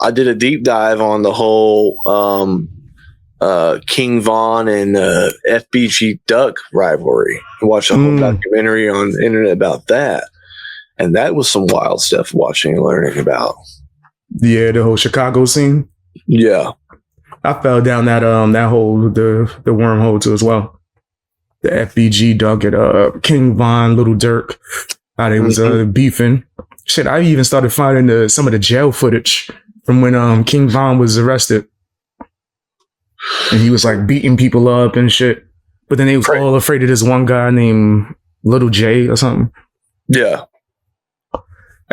I did a deep dive on the whole King Von and FBG Duck rivalry. I watched a whole documentary on the internet about that, and that was some wild stuff watching and learning about. Yeah, the whole Chicago scene. Yeah, I fell down that hole, the wormhole too as well. The FBG Duck at King Von, Little Dirk, how they was beefing. Shit, I even started finding some of the jail footage from when King Von was arrested. And he was like beating people up and shit. But then they was all afraid of this one guy named Little J or something. Yeah.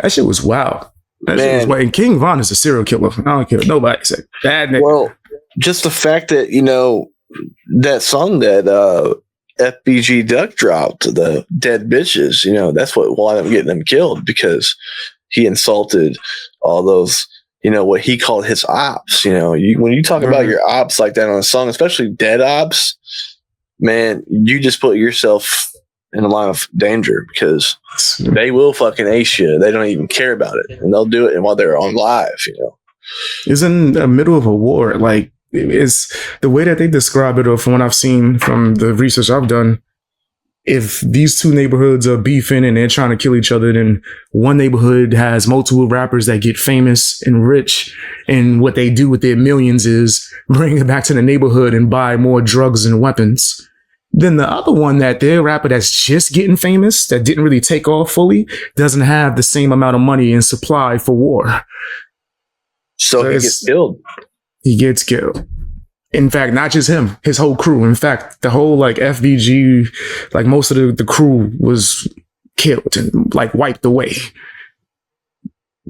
That shit was wild. Shit was wild. And King Von is a serial killer. I don't care what nobody say. Bad nigga. Well, just the fact that, that song that FBG Duck dropped, the Dead Bitches, that's what wound up getting them killed, because he insulted all those, what he called his ops. When you talk about your ops like that on a song, especially dead ops, man, you just put yourself in a line of danger, because they will fucking ace you. They don't even care about it, and they'll do it while they're on live. It's in the middle of a war. Like, it's the way that they describe it, or from what I've seen from the research I've done. If these two neighborhoods are beefing and they're trying to kill each other, then one neighborhood has multiple rappers that get famous and rich, and what they do with their millions is bring it back to the neighborhood and buy more drugs and weapons. Then the other one, that their rapper that's just getting famous, that didn't really take off fully, doesn't have the same amount of money and supply for war. So he gets killed. He gets killed. In fact, not just him, his whole crew. In fact, the whole FVG, most of the crew was killed and wiped away.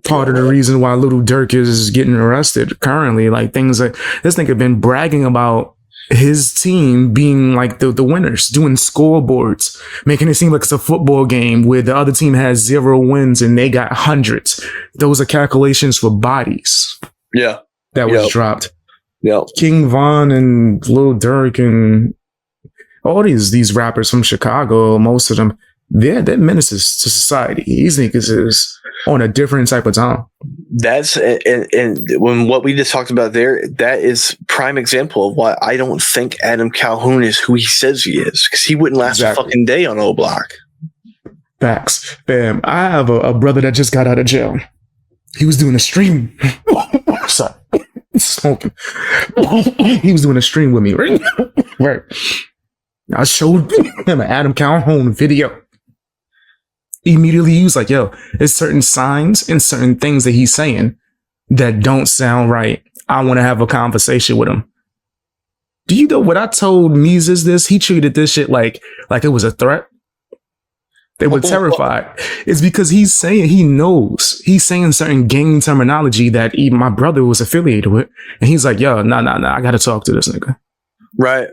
Part of the reason why Little Dirk is getting arrested currently, things like this nigga been bragging about his team being the winners, doing scoreboards, making it seem like it's a football game where the other team has 0 wins and they got hundreds. Those are calculations for bodies. Yeah. That was dropped. Yeah. King Von and Lil Durk and all these rappers from Chicago, most of them, they're menaces to society. These niggas is on a different type of time. That's and when what we just talked about there, that is prime example of why I don't think Adam Calhoun is who he says he is, because he wouldn't last a fucking day on O Block. Facts. Bam. I have a brother that just got out of jail. He was doing a stream. Sorry. Smoking. He was doing a stream with me, right? Right. I showed him an Adam Calhoun video. Immediately he was like, yo, there's certain signs and certain things that he's saying that don't sound right. I want to have a conversation with him. Do you know what I told Mises this? He treated this shit like it was a threat. They were terrified. It's because he's saying, he knows, he's saying certain gang terminology that even my brother was affiliated with. And he's like, yo, nah, I got to talk to this nigga. Right.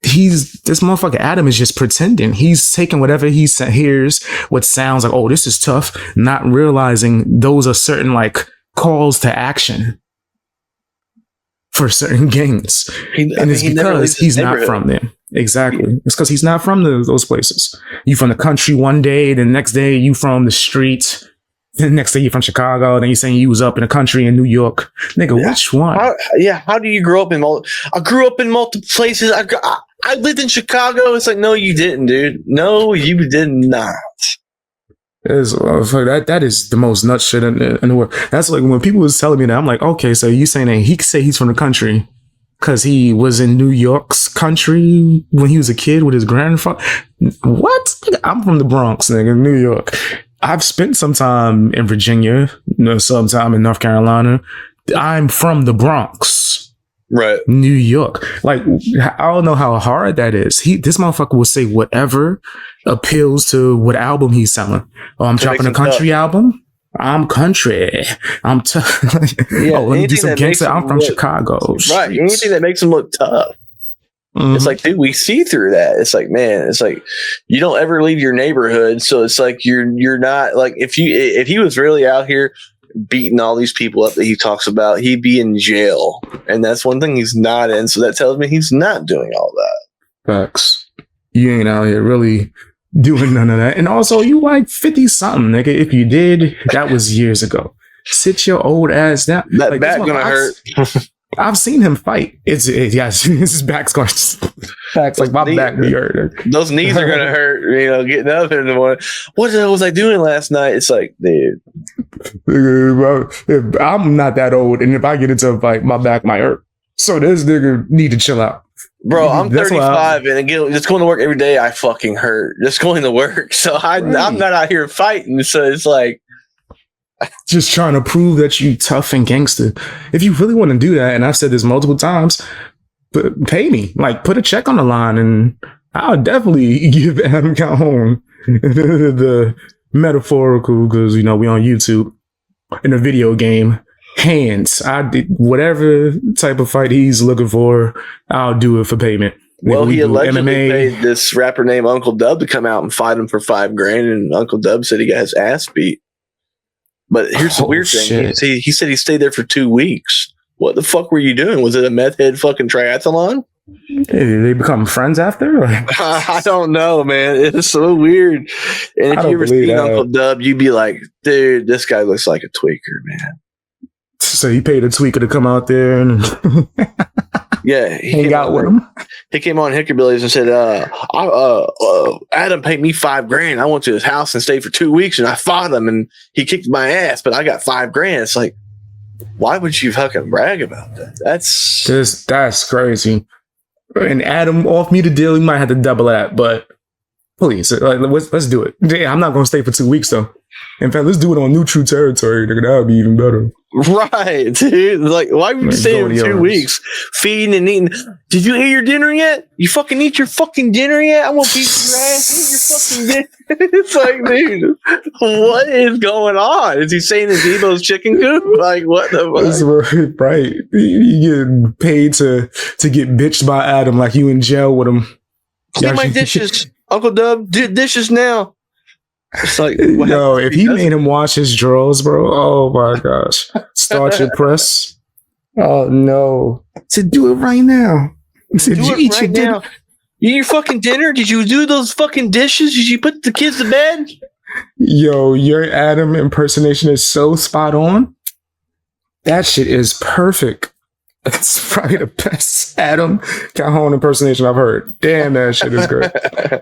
This motherfucker Adam is just pretending. He's taking whatever he hears, what sounds like, oh, this is tough, not realizing those are certain calls to action for certain gangs. And it's because he's not from there. Exactly. It's because he's not from those places. You from the country one day, the next day you from the street, the next day you from Chicago, then you're saying you was up in the country in New York. Nigga, which one? How do you grow up in I grew up in multiple places. I lived in Chicago. It's like, no, you didn't, dude. No, you did not. That is the most nut shit in the world. That's when people was telling me that, I'm like, okay, so you saying that he could say he's from the country because he was in New York's country when he was a kid with his grandfather? What? I'm from the Bronx, nigga, New York. I've spent some time in Virginia, some time in North Carolina. I'm from the Bronx. Right. New York. I don't know how hard that is. This motherfucker will say whatever appeals to what album he's selling. Oh, I'm dropping a country album. I'm country. Let me do some gangster. I'm from Chicago. Right. Anything that makes him look tough. Mm-hmm. It's like, dude, we see through that. It's like, man, it's like you don't ever leave your neighborhood. So it's like you're not if he was really out here beating all these people up that he talks about, he'd be in jail. And that's one thing he's not in. So that tells me he's not doing all that. Facts. You ain't out here really doing none of that. And also, you 50 something, nigga. If you did, that was years ago. Sit your old ass down. That Like, back gonna hurt. I've seen him fight. Yes, his back's going. Back's like my back be hurt. Those knees are gonna hurt. You know, getting up in the morning. What the hell was I doing last night? It's like, dude. If I'm not that old, and if I get into a fight, my back might hurt. So this nigga need to chill out. Bro, I'm 35 and again, just going to work every day, I fucking hurt. Just going to work. So I'm not out here fighting. So it's like, just trying to prove that you tough and gangster. If you really want to do that, and I've said this multiple times, but pay me. Like, put a check on the line, and I'll definitely give Adam Calhoun the metaphorical, because we on YouTube in a video game. Hands. I did whatever type of fight he's looking for. I'll do it for payment. Well, he allegedly paid this rapper named Uncle Dub to come out and fight him for $5,000, and Uncle Dub said he got his ass beat. But here's the weird thing. He said he stayed there for 2 weeks. What the fuck were you doing? Was it a meth head fucking triathlon? Hey, they become friends after? I don't know, man. It's so weird. And if you ever seen Uncle Dub, you'd be like, dude, this guy looks like a tweaker, man. So he paid a tweaker to come out there and yeah, hang out with him. He came on Hickerbillies and said, Adam paid me $5,000. I went to his house and stayed for 2 weeks and I fought him and he kicked my ass, but I got $5,000. It's like, why would you fucking brag about that? That's crazy. And Adam off me the deal. He might have to double that, but please, let's do it. Yeah, I'm not going to stay for 2 weeks though. In fact, let's do it on neutral territory. Nigga, that would be even better. Right, dude. Like, why would you stay for 2 weeks feeding and eating? Did you eat your dinner yet? You fucking eat your fucking dinner yet? I won't beat your ass. Eat your fucking dinner. It's like, dude, what is going on? Is he saying it's Evo's chicken coop? Like, what the fuck? Right. You getting paid to get bitched by Adam like you in jail with him. Clean my dishes. Uncle Dub, do dishes now. It's like, yo, if he made him wash his drawers, bro, oh my gosh. Start your press. Oh no. To do it right now. Did you eat your dinner? You eat your fucking dinner? Did you do those fucking dishes? Did you put the kids to bed? Yo, your Adam impersonation is so spot on. That shit is perfect. That's probably the best Adam Calhoun impersonation I've heard. Damn, that shit is great.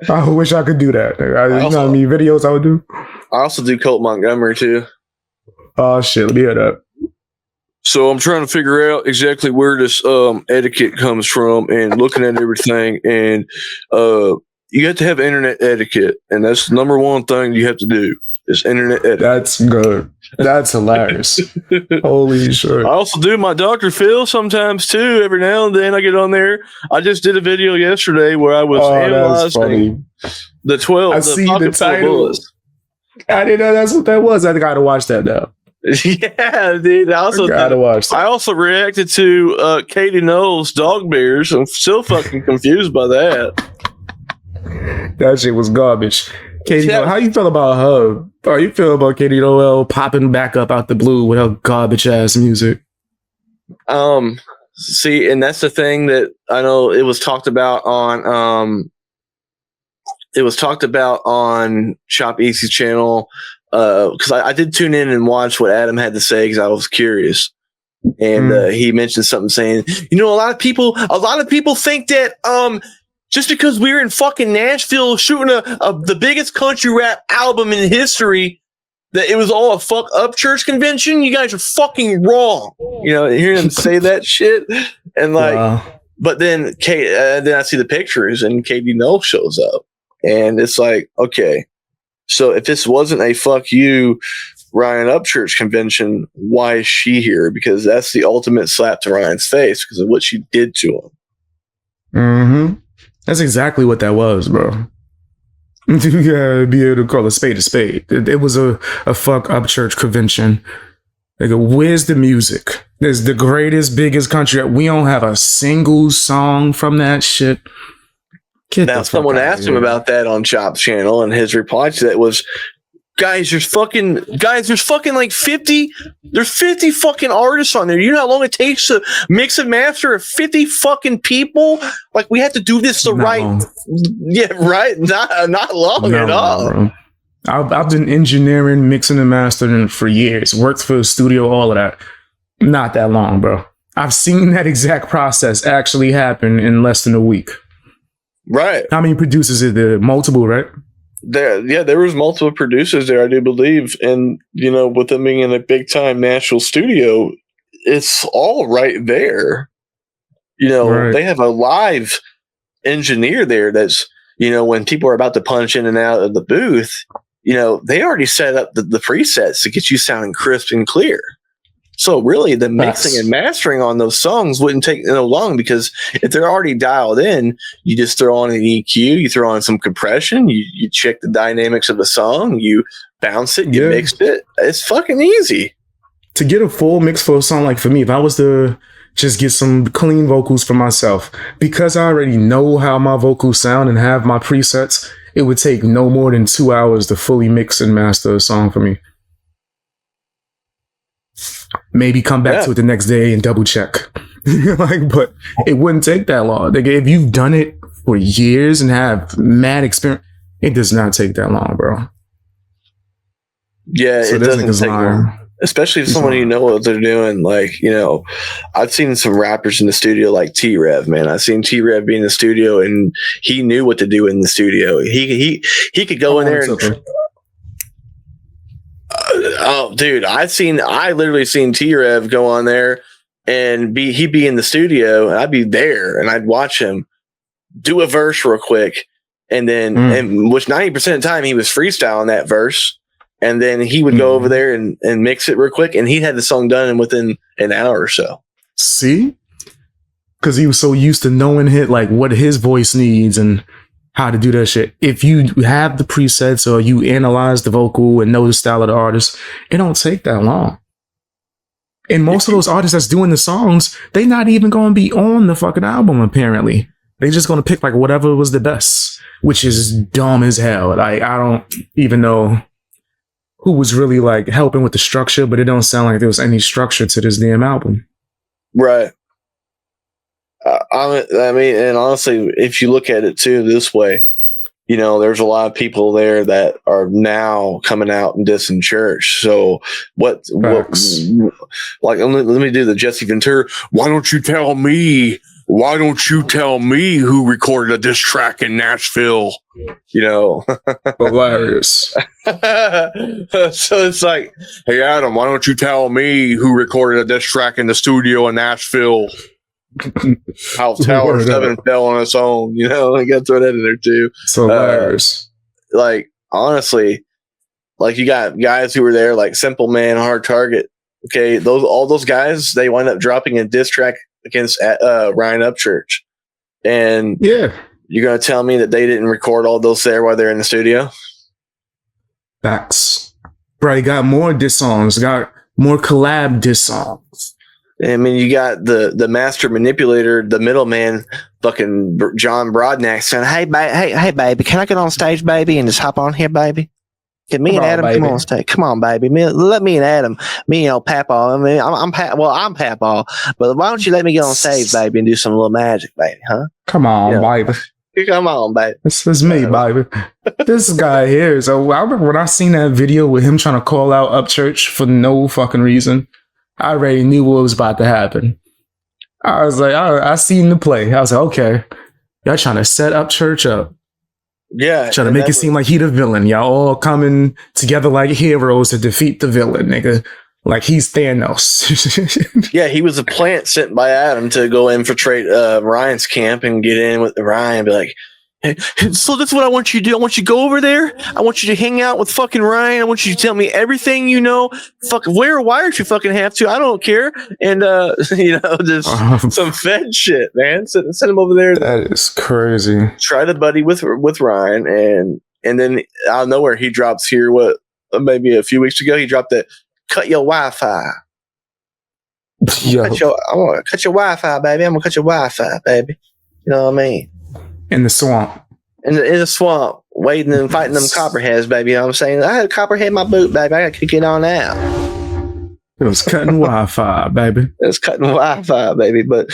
I wish I could do that. You know how many videos I would do? I also do Colt Montgomery too. Oh shit, let me hear that. So I'm trying to figure out exactly where this etiquette comes from and looking at everything. And you have to have internet etiquette. And that's the number one thing you have to do is internet etiquette. That's good. That's hilarious. Holy shit. I also do my Dr. Phil sometimes too. Every now and then I get on there. I just did a video yesterday where I was analyzing the 12. I see the title. I didn't know that's what that was. I gotta watch that now. Yeah, dude. I also reacted to Katie Knowles' Dog Bears. I'm still fucking confused by that. That shit was garbage. Katie, how you feel about her? How you feel about Katie Noel popping back up out the blue with her garbage ass music? See, and that's the thing that I know it was talked about on Chop Easy's channel. Because I did tune in and watch what Adam had to say because I was curious. And he mentioned something saying, a lot of people think that just because we're in fucking Nashville shooting the biggest country rap album in history, that it was all a fuck Upchurch convention. You guys are fucking wrong. Hearing him say that shit. And but then then I see the pictures and Katie Knowles shows up. And it's like, okay. So if this wasn't a fuck you, Ryan Upchurch convention, why is she here? Because that's the ultimate slap to Ryan's face because of what she did to him. Mm-hmm. That's exactly what that was, bro. You gotta be able to call a spade a spade. It was a fuck Upchurch convention. Like, where's the music? It's the greatest, biggest country. We don't have a single song from that shit. Now, someone asked him about that on Chop's channel, and his reply to that was, there's fucking like 50 fucking artists on there. You know how long it takes to mix and master 50 fucking people? Like, we have to do this right. Yeah, right. Not long at all. Bro. I've been engineering, mixing and mastering for years. Worked for a studio, all of that. Not that long, bro. I've seen that exact process actually happen in less than a week. Right. How many producers is there? Multiple, right? There was multiple producers there, I do believe. And, with them being in a big time Nashville studio, it's all right there. Right. They have a live engineer there that's, when people are about to punch in and out of the booth, they already set up the presets to get you sounding crisp and clear. So really the mixing and mastering on those songs wouldn't take long, because if they're already dialed in, you just throw on an EQ, you throw on some compression, you check the dynamics of the song, you bounce it, you mix it. It's fucking easy. To get a full mix for a song, like for me, if I was to just get some clean vocals for myself, because I already know how my vocals sound and have my presets, it would take no more than 2 hours to fully mix and master a song for me. Maybe come back to it the next day and double check. But it wouldn't take that long. If you've done it for years and have mad experience, it does not take that long, bro. Yeah, so it doesn't take long. Especially if someone what they're doing. I've seen some rappers in the studio like T-Rev, man. I've seen T-Rev be in the studio and he knew what to do in the studio. He could go in there and dude, I literally seen T-Rev go on there and he'd be in the studio and I'd be there and I'd watch him do a verse real quick. And then, which 90% of the time he was freestyling that verse. And then he would go over there and mix it real quick. And he had the song done within an hour or so. See? Because he was so used to knowing what his voice needs and how to do that shit. If you have the presets or you analyze the vocal and know the style of the artist, it don't take that long. And most of those artists that's doing the songs, they not even going to be on the fucking album, apparently. They just going to pick whatever was the best, which is dumb as hell. I don't even know who was really helping with the structure, but it don't sound like there was any structure to this damn album. Right. I mean, and honestly, if you look at it too this way, there's a lot of people there that are now coming out and dissing Church. So let me do the Jesse Ventura. Why don't you tell me who recorded a diss track in Nashville? Hilarious. So it's like, hey Adam, why don't you tell me who recorded a diss track in the studio in Nashville? How Tower 7 fell on its own, I got to throw that in there too. So hilarious. Honestly, you got guys who were there, like Simple Man, Hard Target. Okay, all those guys, they wind up dropping a diss track against Ryan Upchurch. And you're gonna tell me that they didn't record all those there while they're in the studio? Facts. Bro, you got more diss songs, got more collab diss songs. I mean, you got the master manipulator, the middleman, fucking John Broadnax saying, hey, baby, can I get on stage, baby, and just hop on here, baby? Can me and Adam come on stage? Come on, baby. Let me and Adam, Papaw. I mean, I'm Papaw, but why don't you let me get on stage, baby, and do some little magic, baby, huh? Come on, baby. Come on, baby. This is me, baby. This guy here. So I remember when I seen that video with him trying to call out Upchurch for no fucking reason. I already knew what was about to happen. I was like, I seen the play. I was like, okay, y'all trying to set Upchurch up. Yeah. Trying to make it seem like he the villain. Y'all all coming together like heroes to defeat the villain, nigga. Like he's Thanos. Yeah, he was a plant sent by Adam to go infiltrate Ryan's camp and get in with Ryan and be like, hey, so that's what I want you to do. I want you to go over there. I want you to hang out with fucking Ryan. I want you to tell me everything you know. Fuck, where or why don't you fucking have to? I don't care. And, just some Fed shit, man. Send him over there. That is crazy. Try to buddy with Ryan. And then out of nowhere, he drops here, maybe a few weeks ago, he dropped that cut your Wi-Fi. I want to cut your Wi-Fi, baby. I'm going to cut your Wi-Fi, baby. You know what I mean? In the swamp. In the swamp, waiting and fighting them copperheads, baby. You know what I'm saying? I had a copperhead in my boot, baby. I got to get on out. It was cutting Wi-Fi, baby. It was cutting Wi-Fi, baby. But